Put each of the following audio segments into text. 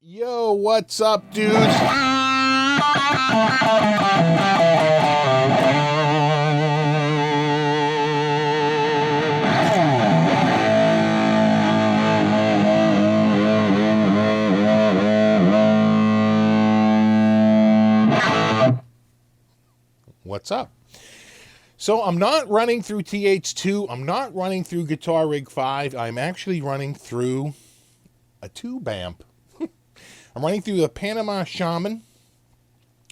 Yo, what's up, dudes? What's up? So I'm not running through TH2. I'm not running through Guitar Rig 5. I'm actually running through a tube amp. I'm running through the Panama Shaman.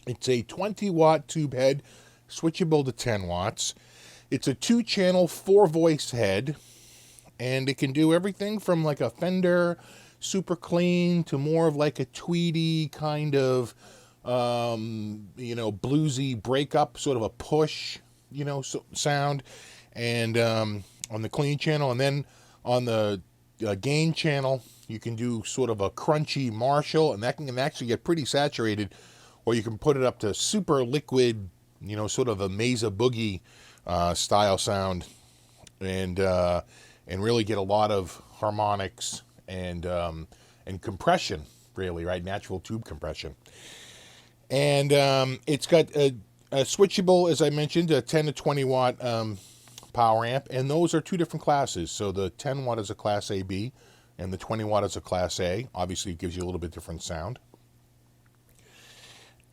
It's a 20-watt tube head, switchable to 10 watts. It's a 2-channel, 4-voice head, and it can do everything from like a Fender super clean to more of like a Tweedy kind of, bluesy breakup, sort of a push, sound, and on the clean channel, and then on the gain channel, you can do sort of a crunchy Marshall, and that can actually get pretty saturated, or you can put it up to super liquid, sort of a Mesa Boogie style sound, and really get a lot of harmonics and compression, really, right? Natural tube compression. And it's got a switchable, as I mentioned, a 10 to 20 watt power amp, and those are two different classes. So the 10 watt is a class AB, and the 20 watt is a class A. Obviously, it gives you a little bit different sound.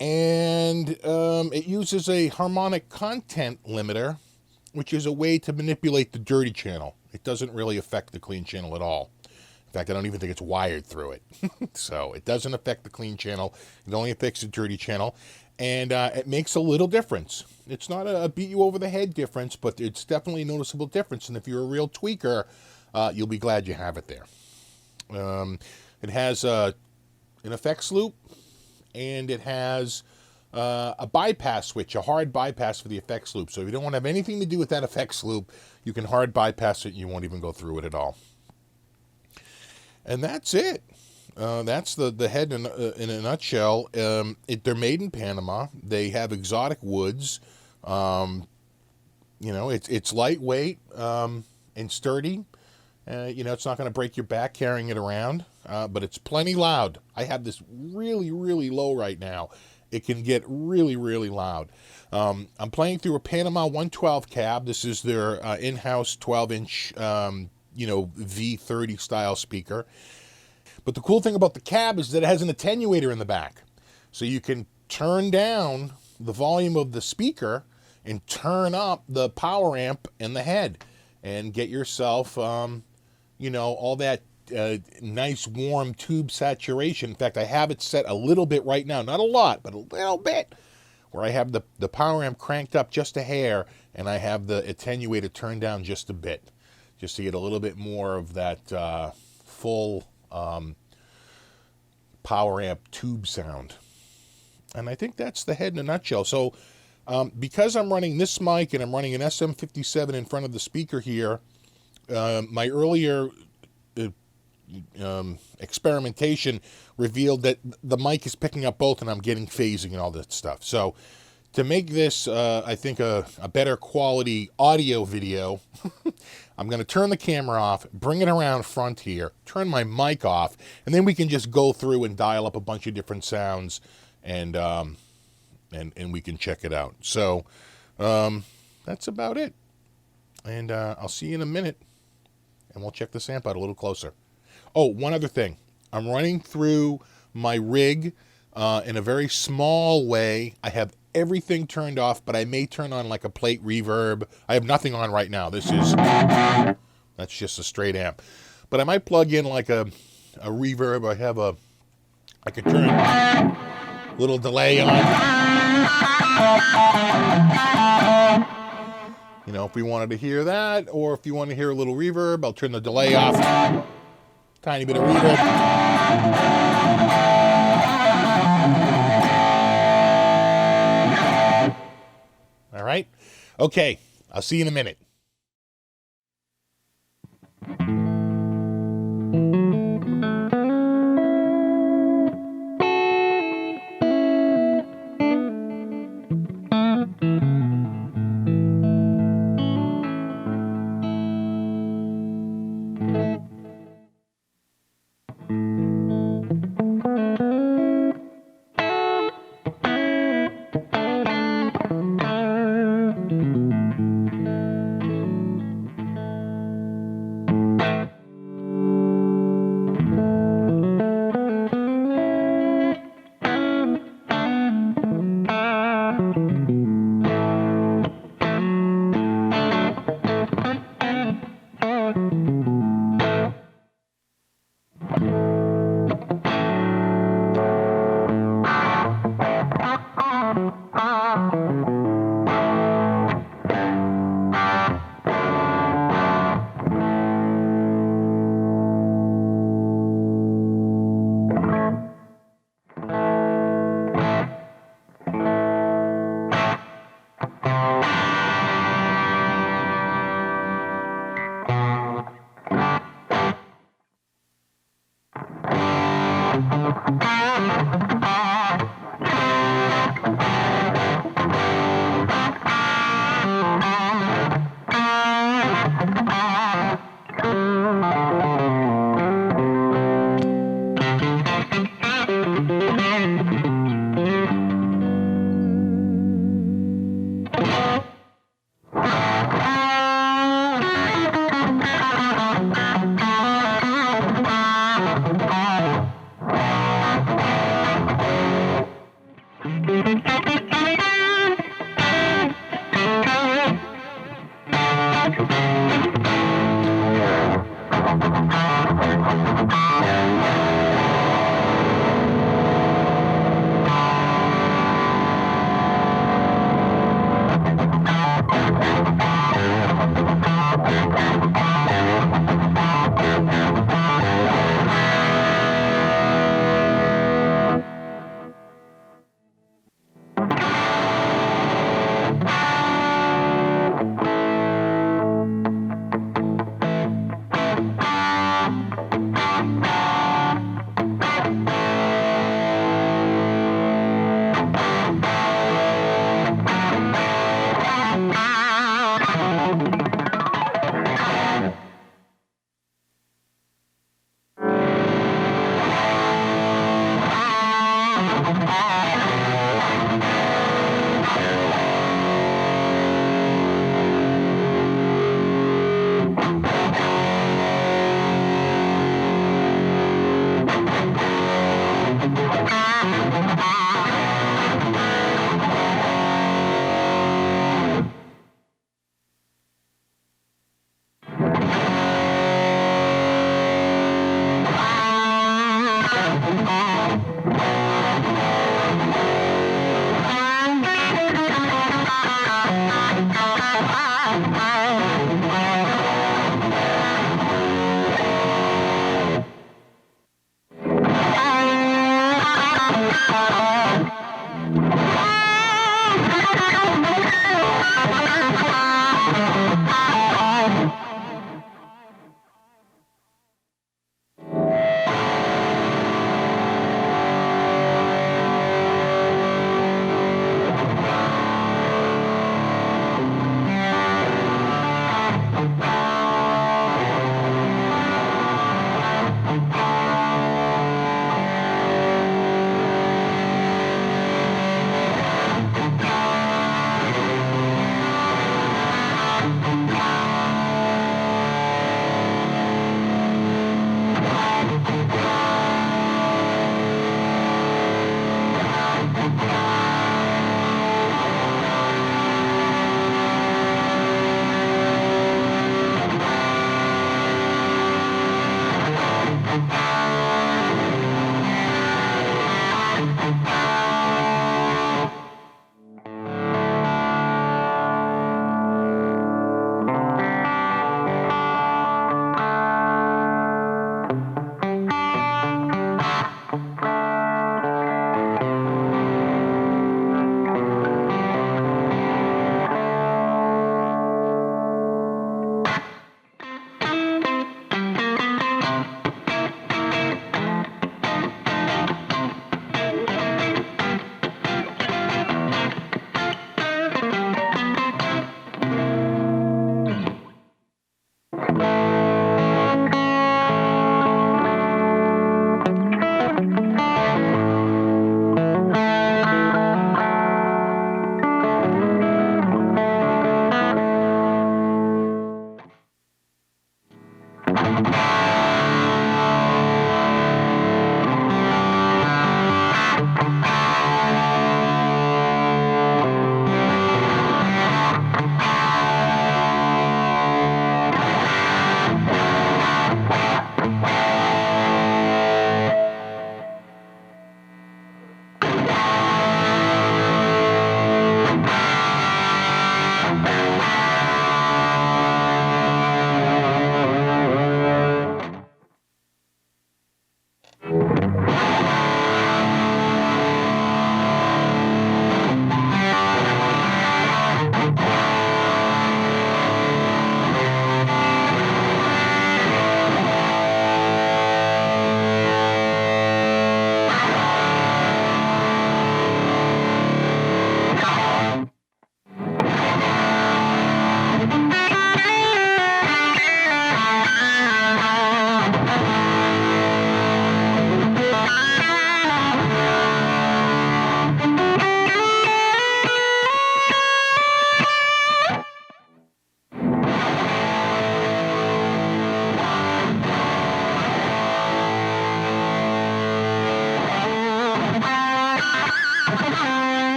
And it uses a harmonic content limiter, which is a way to manipulate the dirty channel. It doesn't really affect the clean channel at all. In fact, I don't even think it's wired through it. So it doesn't affect the clean channel. It only affects the dirty channel. And it makes a little difference. It's not a beat you over the head difference, but it's definitely a noticeable difference. And if you're a real tweaker, you'll be glad you have it there. It has an effects loop, and it has a bypass switch, a hard bypass for the effects loop. So if you don't want to have anything to do with that effects loop, you can hard bypass it and you won't even go through it at all. And that's it. That's the head in a nutshell. They're made in Panama. They have exotic woods. It's lightweight and sturdy. It's not going to break your back carrying it around, but it's plenty loud. I have this really, really low right now. It can get really, really loud. I'm playing through a Panama 112 cab. This is their in-house 12-inch, V30 style speaker. But the cool thing about the cab is that it has an attenuator in the back. So you can turn down the volume of the speaker and turn up the power amp and the head and get yourself, all that nice warm tube saturation. In fact, I have it set a little bit right now. Not a lot, but a little bit. Where I have the power amp cranked up just a hair and I have the attenuator turned down just a bit. Just to get a little bit more of that full power amp tube sound. And I think that's the head in a nutshell. So because I'm running this mic and I'm running an SM57 in front of the speaker here, my earlier experimentation revealed that the mic is picking up both and I'm getting phasing and all that stuff. So to make this, I think, a better quality audio video, I'm going to turn the camera off, bring it around front here, turn my mic off, and then we can just go through and dial up a bunch of different sounds, and we can check it out. So that's about it. And I'll see you in a minute, and we'll check this amp out a little closer. Oh, one other thing. I'm running through my rig in a very small way. I have everything turned off, but I may turn on like a plate reverb. I have nothing on right now. That's just a straight amp. But I might plug in like a reverb. I could turn a little delay on. If we wanted to hear that, or if you want to hear a little reverb, I'll turn the delay off. Tiny bit of reverb. All right. Okay. I'll see you in a minute.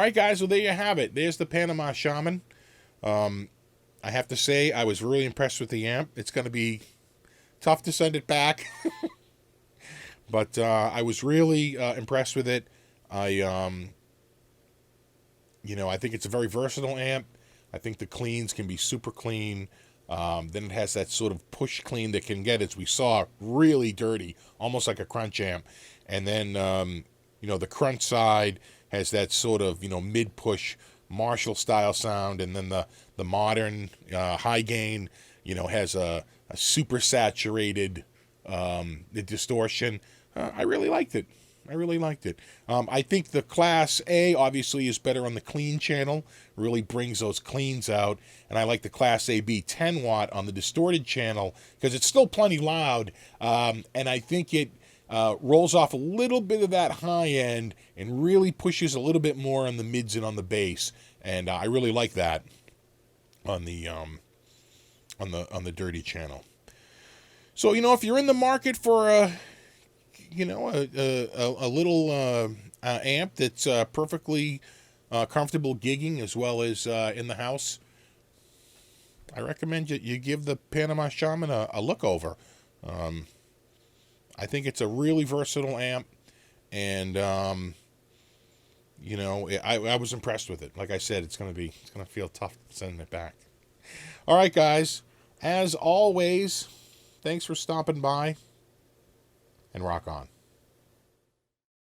All right, guys, well, there you have it. There's the Panama Shaman. I have to say, I was really impressed with the amp. It's going to be tough to send it back. But I was really impressed with it. I think it's a very versatile amp. I think the cleans can be super clean. Then it has that sort of push clean that can get, as we saw, really dirty, almost like a crunch amp. And then, the crunch side has that sort of, mid-push Marshall style sound. And then the modern high gain, has a super saturated distortion. I really liked it. I think the Class A obviously is better on the clean channel, really brings those cleans out. And I like the Class AB 10 watt on the distorted channel because it's still plenty loud. And I think it rolls off a little bit of that high end and really pushes a little bit more on the mids and on the bass. And I really like that on the dirty channel. So, if you're in the market for a little amp that's perfectly comfortable gigging as well as in the house, I recommend you give the Panama Shaman a look over. I think it's a really versatile amp, and I was impressed with it. Like I said, it's gonna feel tough sending it back. All right, guys. As always, thanks for stopping by, and rock on.